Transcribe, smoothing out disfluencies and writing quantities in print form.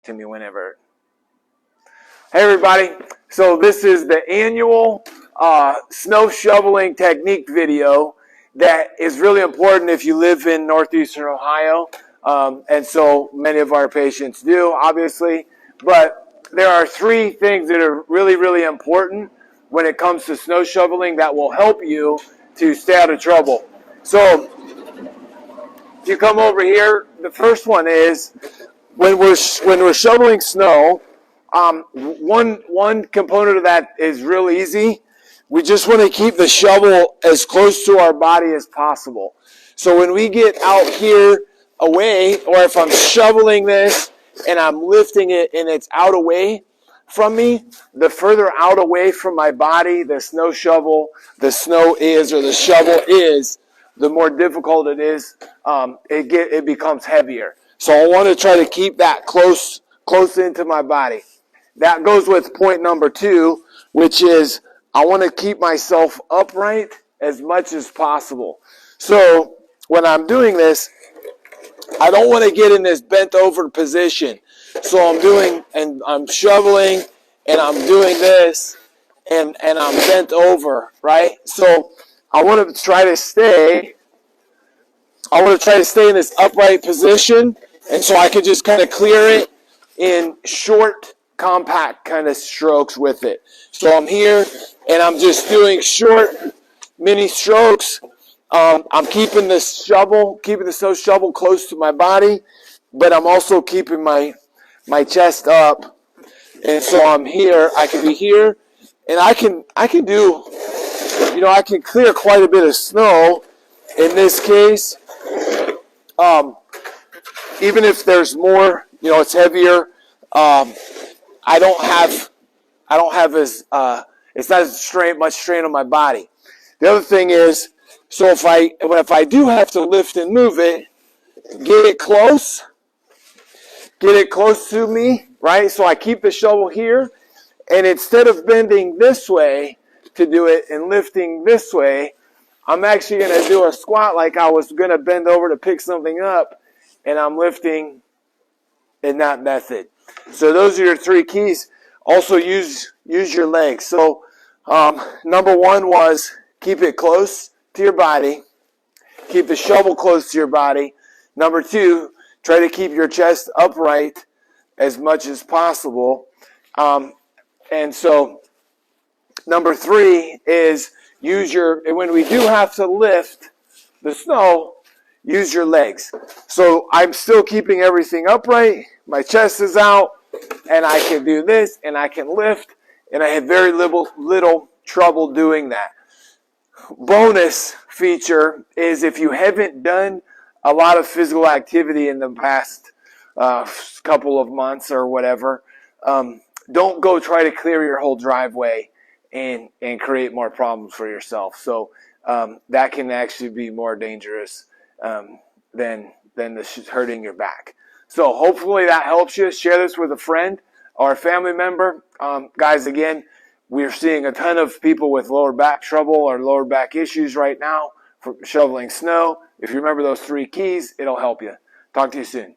to me whenever. Hey everybody, so this is the annual snow shoveling technique video that is really important if you live in northeastern Ohio, and so many of our patients do, obviously, but there are three things that are really, really important when it comes to snow shoveling that will help you to stay out of trouble. So if you come over here, the first one is when we're shoveling snow, one component of that is real easy. We just want to keep the shovel as close to our body as possible. So when we get out here away, or if I'm shoveling this and I'm lifting it and it's out away from me, the further out away from my body the snow shovel, the snow is, or the shovel is, the more difficult it is. It becomes heavier. So I want to try to keep that close into my body. That goes with point number 2, which is I want to keep myself upright as much as possible. So when I'm doing this, I don't want to get in this bent over position. So I'm shoveling and I'm doing this and I'm bent over, right? So I want to try to stay in this upright position, and so I can just kind of clear it in short, compact kind of strokes with it. So I'm here, and I'm just doing short, mini strokes. I'm keeping the snow shovel close to my body, but I'm also keeping my chest up. And so I'm here. I can be here, and I can do, I can clear quite a bit of snow in this case. Even if there's more, it's heavier. I don't have as it's not as much strain on my body. The other thing is, so if I do have to lift and move it, get it close to me, right? So I keep the shovel here, and instead of bending this way to do it and lifting this way, I'm actually going to do a squat like I was going to bend over to pick something up, and I'm lifting in that method. So those are your 3 keys. Also use your legs. So number 1 was keep it close to your body. Keep the shovel close to your body. Number 2, try to keep your chest upright as much as possible. And so number 3 is when we do have to lift the snow, use your legs. So I'm still keeping everything upright. My chest is out, and I can do this, and I can lift, and I have very little trouble doing that. Bonus feature is if you haven't done a lot of physical activity in the past couple of months or whatever, don't go try to clear your whole driveway and create more problems for yourself. So that can actually be more dangerous than hurting your back. So hopefully that helps you. Share this with a friend or a family member. Guys, again, we're seeing a ton of people with lower back trouble or lower back issues right now from shoveling snow. If you remember those 3 keys, it'll help you. Talk to you soon.